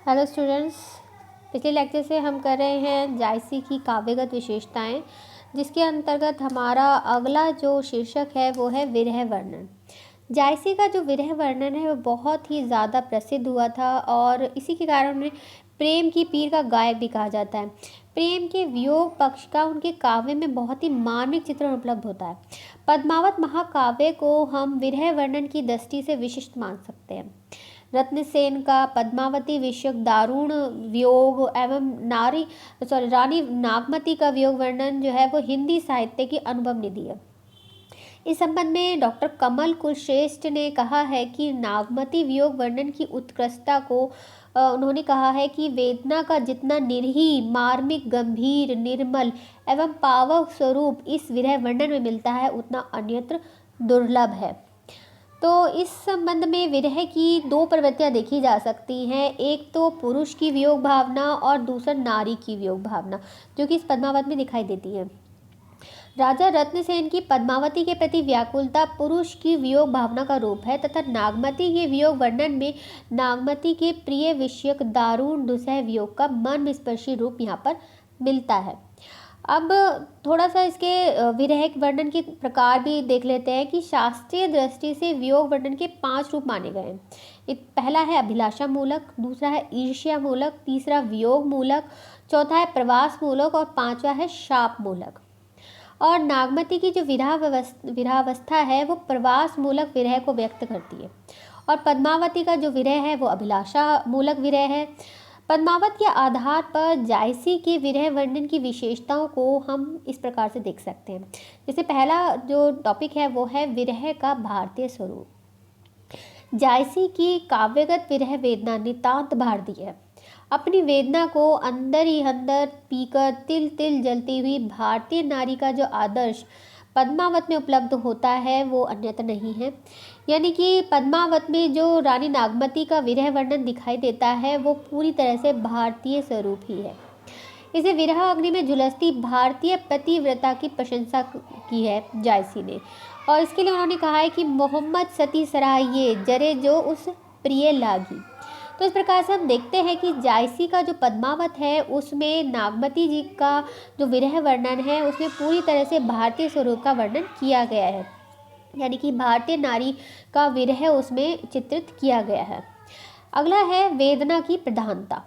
Hello students. पिछले lecture से हम कर रहे हैं जायसी की काव्यगत विशेषताएं, जिसके अंतर्गत हमारा अगला जो शीर्षक है वो है विरह वर्णन। जायसी का जो विरह वर्णन है वो बहुत ही ज़्यादा प्रसिद्ध हुआ था और इसी के कारण उन्हें प्रेम की पीर का गायक भी कहा जाता है। प्रेम के वियोग पक्ष का उनके काव्य में बहुत ही मार्मिक चित्रण उपलब्ध होता है। पद्मावत महाकाव्य को हम विरह वर्णन की दृष्टि से विशिष्ट मान सकते हैं। रत्नसेन का पद्मावती विषयक दारुण वियोग एवं रानी नागमती का वियोग वर्णन जो है वो हिंदी साहित्य की अनुभव निधि है। इस संबंध में डॉक्टर कमल कुलश्रेष्ठ ने कहा है कि नागमती वियोग वर्णन की उत्कृष्टता को उन्होंने कहा है कि वेदना का जितना निर्ही मार्मिक गंभीर निर्मल एवं पावक स्वरूप इस विरह वर्णन में मिलता है उतना अन्यत्र दुर्लभ है। तो इस संबंध में विरह की दो प्रवृत्तियां देखी जा सकती हैं, एक तो पुरुष की वियोग भावना और दूसरा नारी की वियोग भावना, जो कि इस पद्मावत में दिखाई देती है। राजा रत्नसेन की पद्मावती के प्रति व्याकुलता पुरुष की वियोग भावना का रूप है तथा नागमती के वियोग वर्णन में नागमती के प्रिय विषयक दारुण दुसह वियोग का मर्मस्पर्शी रूप यहाँ पर मिलता है। अब थोड़ा सा इसके विरह वर्णन के प्रकार भी देख लेते हैं कि शास्त्रीय दृष्टि से वियोग वर्णन के 5 रूप माने गए हैं। पहला है अभिलाषा मूलक, दूसरा है ईर्ष्या मूलक, तीसरा वियोग मूलक, चौथा है प्रवास मूलक और पांचवा है शाप मूलक। और नागमती की जो विरहावस्था है वो प्रवास मूलक विरह को व्यक्त करती है और पद्मावती का जो विरह है वो अभिलाषा मूलक विरह है। पद्मावत के आधार पर जायसी के विरह वर्णन की विशेषताओं को हम इस प्रकार से देख सकते हैं। जैसे पहला जो टॉपिक है वो है विरह का भारतीय स्वरूप। जायसी की काव्यगत विरह वेदना नितांत भारतीय है। अपनी वेदना को अंदर ही अंदर पीकर तिल तिल जलती हुई भारतीय नारी का जो आदर्श पद्मावत में उपलब्ध होता है वो अन्यत्र नहीं है। यानी कि पद्मावत में जो रानी नागमती का विरह वर्णन दिखाई देता है वो पूरी तरह से भारतीय स्वरूप ही है। इसे विरह अग्नि में झुलसती भारतीय पतिव्रता की प्रशंसा की है जायसी ने, और इसके लिए उन्होंने कहा है कि मोहम्मद सती सराहिए जरे जो उस प्रिय लागी। तो इस प्रकार से हम देखते हैं कि जायसी का जो पद्मावत है उसमें नागमती जी का जो विरह वर्णन है उसमें पूरी तरह से भारतीय स्वरूप का वर्णन किया गया है, यानी कि भारतीय नारी का विरह उसमें चित्रित किया गया है। अगला है वेदना की प्रधानता।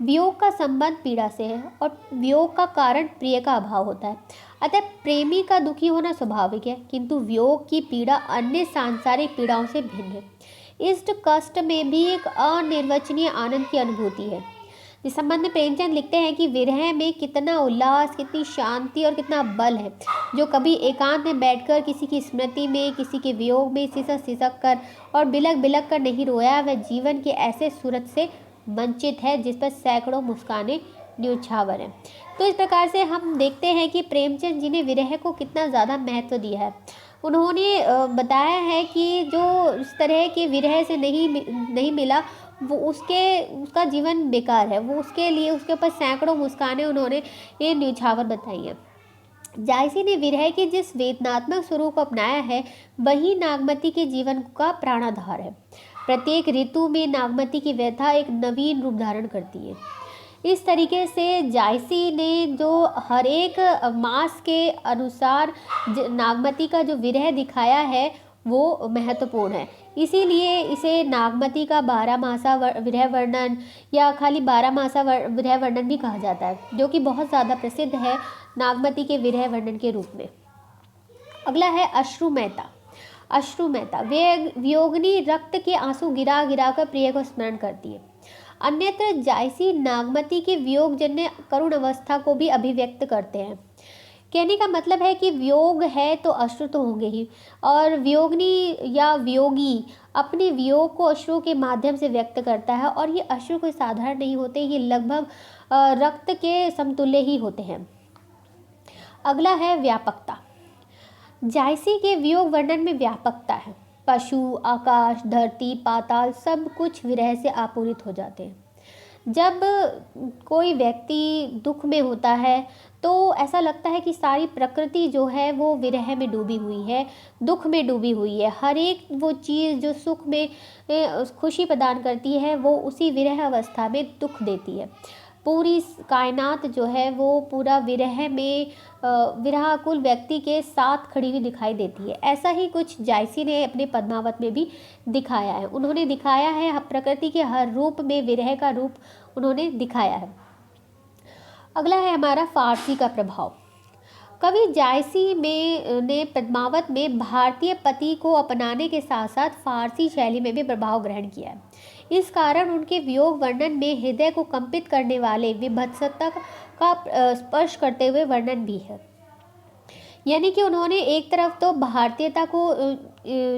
वियोग का संबंध पीड़ा से है और वियोग का कारण प्रिय का अभाव होता है, अतः प्रेमी का दुखी होना स्वाभाविक है, किंतु वियोग की पीड़ा अन्य सांसारिक पीड़ाओं से भिन्न है। इष्ट कष्ट में भी एक अनिर्वचनीय आनंद की अनुभूति है। इस संबंध में प्रेमचंद लिखते हैं कि विरह में कितना उल्लास, कितनी शांति और कितना बल है। जो कभी एकांत में बैठकर किसी की स्मृति में, किसी के वियोग में सिसक सिसक कर और बिलक बिलक कर नहीं रोया, वह जीवन के ऐसे सूरत से वंचित है जिस पर सैकड़ों मुस्कानें न्यौछावर हैं। तो इस प्रकार से हम देखते हैं कि प्रेमचंद जी ने विरह को कितना ज़्यादा महत्व दिया है। उन्होंने बताया है कि जो इस तरह के विरह से नहीं मिला वो उसका जीवन बेकार है, वो उसके लिए उसके ऊपर सैकड़ों मुस्कानें उन्होंने ये न्यौछावर बताई हैं। जायसी ने विरह के जिस वेदनात्मक स्वरूप को अपनाया है वही नागमती के जीवन का प्राणाधार है। प्रत्येक ऋतु में नागमती की व्यथा एक नवीन रूप धारण करती है। इस तरीके से जायसी ने जो हर एक मास के अनुसार नागमती का जो विरह दिखाया है वो महत्वपूर्ण है। इसीलिए इसे नागमती का 12 मासा विरह वर्णन या खाली 12 मासा विरह वर्णन भी कहा जाता है, जो कि बहुत ज़्यादा प्रसिद्ध है नागमती के विरह वर्णन के रूप में। अगला है अश्रु मेहता। अश्रु मेहता वियोगिनी रक्त के आंसू गिरा गिरा कर प्रिय को स्मरण करती है। अन्यत्र जायसी नागमती के वियोगजन्य करुण अवस्था को भी अभिव्यक्त करते हैं। कहने का मतलब है कि वियोग है तो अश्रु तो होंगे ही, और वियोगिनी या वियोगी अपने वियोग को अश्रु के माध्यम से व्यक्त करता है, और ये अश्रु कोई साधारण नहीं होते, ये लगभग रक्त के समतुल्य ही होते हैं। अगला है व्यापकता। जायसी के वियोग वर्णन में व्यापकता है। पशु, आकाश, धरती, पाताल सब कुछ विरह से आपूरित हो जाते हैं। जब कोई व्यक्ति दुख में होता है तो ऐसा लगता है कि सारी प्रकृति जो है वो विरह में डूबी हुई है, दुख में डूबी हुई है। हर एक वो चीज़ जो सुख में खुशी प्रदान करती है वो उसी विरह अवस्था में दुख देती है। पूरी कायनात जो है वो पूरा विरह में विरहाकुल व्यक्ति के साथ खड़ी हुई दिखाई देती है। ऐसा ही कुछ जायसी ने अपने पद्मावत में भी दिखाया है। उन्होंने दिखाया है प्रकृति के हर रूप में विरह का रूप उन्होंने दिखाया है। अगला है हमारा फारसी का प्रभाव। कवि जायसी ने पद्मावत में भारतीय पति को अपनाने के साथ साथ फारसी शैली में भी प्रभाव ग्रहण किया है। इस कारण उनके वियोग वर्णन में हृदय को कंपित करने वाले विभत्सता का स्पर्श करते हुए वर्णन भी है। यानी कि उन्होंने एक तरफ तो भारतीयता को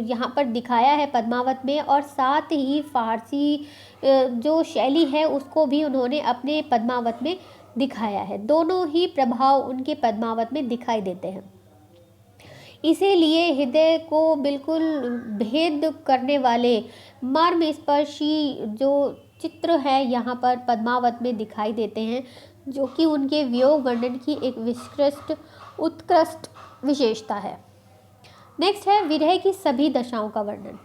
यहाँ पर दिखाया है पद्मावत में, और साथ ही फारसी जो शैली है उसको भी उन्होंने अपने पद्मावत में दिखाया है। दोनों ही प्रभाव उनके पद्मावत में दिखाई देते हैं। इसीलिए हृदय को बिल्कुल भेद करने वाले मर्म स्पर्शी जो चित्र है यहाँ पर पद्मावत में दिखाई देते हैं, जो कि उनके वियोग वर्णन की एक उत्कृष्ट विशेषता है। नेक्स्ट है विरह की सभी दशाओं का वर्णन।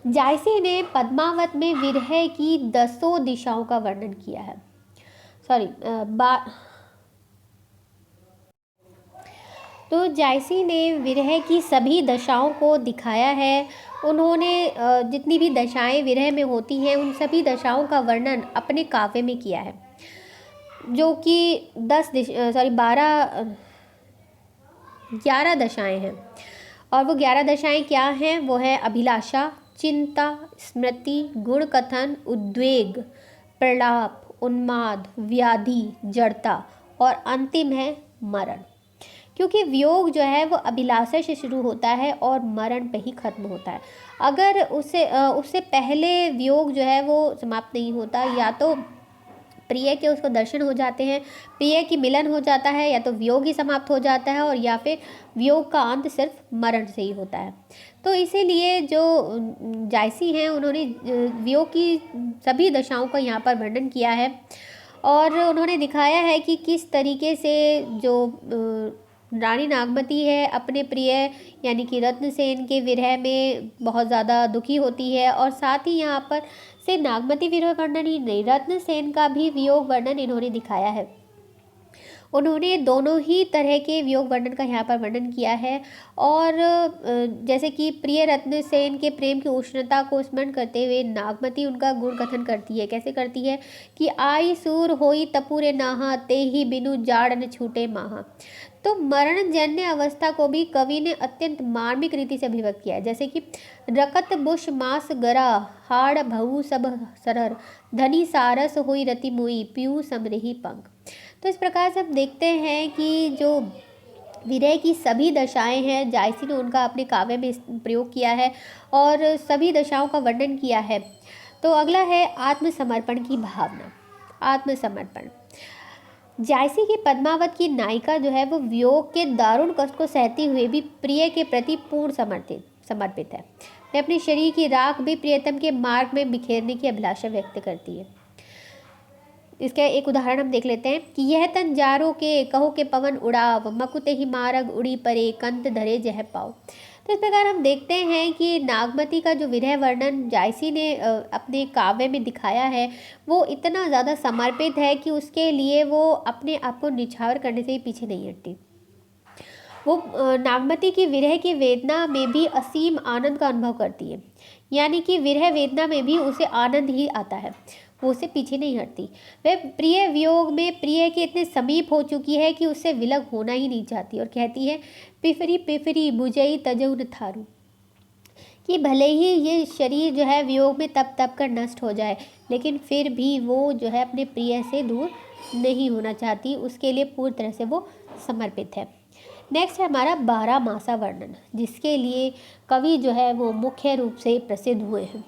जायसी ने पद्मावत में विरह की 10 दिशाओं का वर्णन किया है। तो जायसी ने विरह की सभी दशाओं को दिखाया है। उन्होंने जितनी भी दशाएं विरह में होती हैं उन सभी दशाओं का वर्णन अपने काव्य में किया है, जो कि 11 दशाएं हैं। और वो 11 दशाएं क्या हैं? वो है अभिलाषा, चिंता, स्मृति, गुण कथन, उद्वेग, प्रलाप, उन्माद, व्याधि, जड़ता और अंतिम है मरण। क्योंकि वियोग जो है वो अभिलाषा से शुरू होता है और मरण पे ही खत्म होता है। अगर उससे पहले वियोग जो है वो समाप्त नहीं होता, या तो प्रिय के उसको दर्शन हो जाते हैं, प्रिय की मिलन हो जाता है, या तो वियोग ही समाप्त हो जाता है, और या फिर वियोग का अंत सिर्फ मरण से ही होता है। तो इसीलिए जो जायसी हैं उन्होंने वियोग की सभी दशाओं का यहाँ पर वर्णन किया है, और उन्होंने दिखाया है कि किस तरीके से जो रानी नागमती है अपने प्रिय यानी कि रत्नसेन के विरह में बहुत ज़्यादा दुखी होती है, और साथ ही यहाँ पर से नागमती विरह वर्णन ही नहीं, रत्नसेन का भी वियोग वर्णन इन्होंने दिखाया है। उन्होंने दोनों ही तरह के वियोग वर्णन का यहाँ पर वर्णन किया है। और जैसे कि प्रिय रत्नसेन के प्रेम की उष्णता को स्मरण करते हुए नागमती उनका गुण कथन करती है। कैसे करती है कि आई सूर होई तपुरे नाहा, ते ही बिनु जाड़ न छूटे माहा। तो मरण जन्य अवस्था को भी कवि ने अत्यंत मार्मिक रीति से अभिव्यक्त किया है। जैसे कि रकत बुश मास गरा, हाड़ भऊ सब सरर, धनी सारस हुई रति मुई, पीऊ समरही पंख। तो इस प्रकार से हम देखते हैं कि जो विरह की सभी दशाएं हैं जायसी ने उनका अपने काव्य में प्रयोग किया है और सभी दशाओं का वर्णन किया है। तो अगला है आत्मसमर्पण की भावना। आत्मसमर्पण। जायसी की पद्मावत की नायिका जो है वो वियोग के दारुण कष्ट को सहते हुए भी प्रिय के प्रति पूर्ण समर्पित है। वह अपने शरीर की राख भी प्रियतम के मार्ग में बिखेरने की अभिलाषा व्यक्त करती है। इसका एक उदाहरण हम देख लेते हैं कि यह तन जारो के कहो के पवन उड़ाव, मकुते ही मारग उड़ी परे, कंत धरे जह पाओ। तो इस प्रकार हम देखते हैं कि नागमती का जो विरह वर्णन जायसी ने अपने काव्य में दिखाया है वो इतना ज़्यादा समर्पित है कि उसके लिए वो अपने आप को निछावर करने से ही पीछे नहीं हटती। वो नागमती की विरह की वेदना में भी असीम आनंद का अनुभव करती है, यानी कि विरह वेदना में भी उसे आनंद ही आता है, वो उससे पीछे नहीं हटती। वह प्रिय वियोग में प्रिय के इतने समीप हो चुकी है कि उससे विलग होना ही नहीं चाहती और कहती है पिफरी पिफरी बुझई तजऊ न थारू, कि भले ही ये शरीर जो है वियोग में तप तप कर नष्ट हो जाए लेकिन फिर भी वो जो है अपने प्रिय से दूर नहीं होना चाहती, उसके लिए पूरी तरह से वो समर्पित है। नेक्स्ट है हमारा 12 मासा वर्णन, जिसके लिए कवि जो है वो मुख्य रूप से प्रसिद्ध हुए हैं।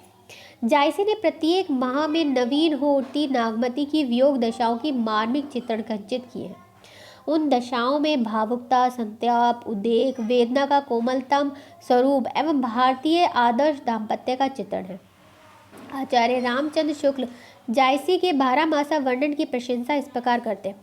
जायसी ने प्रत्येक माह में नवीन हो उठती नागमती की वियोग दशाओं की मार्मिक चित्रण खचित किए हैं। उन दशाओं में भावुकता, संताप, उद्वेग, वेदना का कोमलतम स्वरूप एवं भारतीय आदर्श दाम्पत्य का चित्रण है। आचार्य रामचंद्र शुक्ल जायसी के 12 मासा वर्णन की प्रशंसा इस प्रकार करते हैं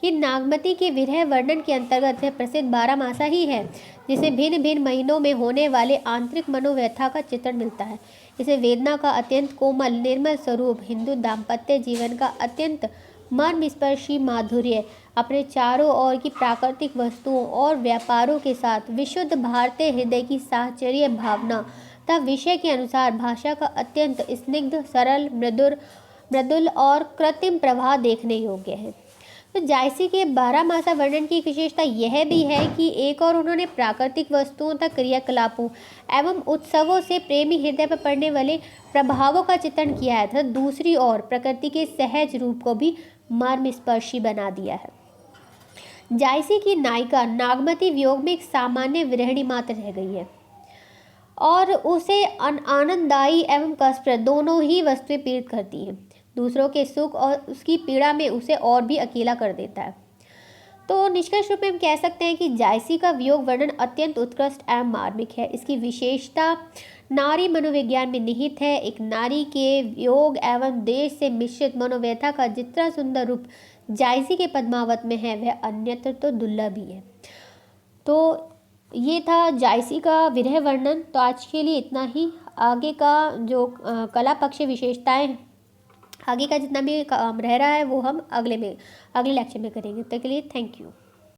कि नागमती के विरह वर्णन के अंतर्गत यह प्रसिद्ध 12 मासा ही है, जिसे भिन्न भिन्न महीनों में होने वाले आंतरिक मनोव्यथा का चित्रण मिलता है। इसे वेदना का अत्यंत कोमल निर्मल स्वरूप, हिंदू दाम्पत्य जीवन का अत्यंत मर्मस्पर्शी माधुर्य, अपने चारों ओर की प्राकृतिक वस्तुओं और व्यापारों के साथ विशुद्ध भारतीय हृदय की साहचर्य भावना तथा विषय के अनुसार भाषा का अत्यंत स्निग्ध, सरल, मृदुल और कृत्रिम प्रवाह देखने योग्य है। तो जायसी के 12 मासा वर्णन की एक विशेषता यह भी है कि एक और उन्होंने प्राकृतिक वस्तुओं तथा क्रियाकलापों एवं उत्सवों से प्रेमी हृदय पर पड़ने वाले प्रभावों का चित्रण किया है तथा दूसरी ओर प्रकृति के सहज रूप को भी मर्मस्पर्शी बना दिया है। जायसी की नायिका नागमती वियोग में एक सामान्य विरहिणी मात्र रह गई है और उसे आनंददायी एवं कष्टप्रद दोनों ही वस्तुएं पीड़ित करती हैं। दूसरों के सुख और उसकी पीड़ा में उसे और भी अकेला कर देता है। तो निष्कर्ष रूप में हम कह सकते हैं कि जायसी का वियोग वर्णन अत्यंत उत्कृष्ट एवं मार्मिक है। इसकी विशेषता नारी मनोविज्ञान में निहित है। एक नारी के वियोग एवं देश से मिश्रित मनोव्यथा का जितना सुंदर रूप जायसी के पद्मावत में है, वह अन्यत्र तो दुर्लभ ही है। तो ये था जायसी का विरह वर्णन। तो आज के लिए इतना ही। आगे का जो कला पक्ष विशेषताएं, आगे का जितना भी काम रह रहा है वो हम अगले लेक्चर में करेंगे। तब के लिए थैंक यू।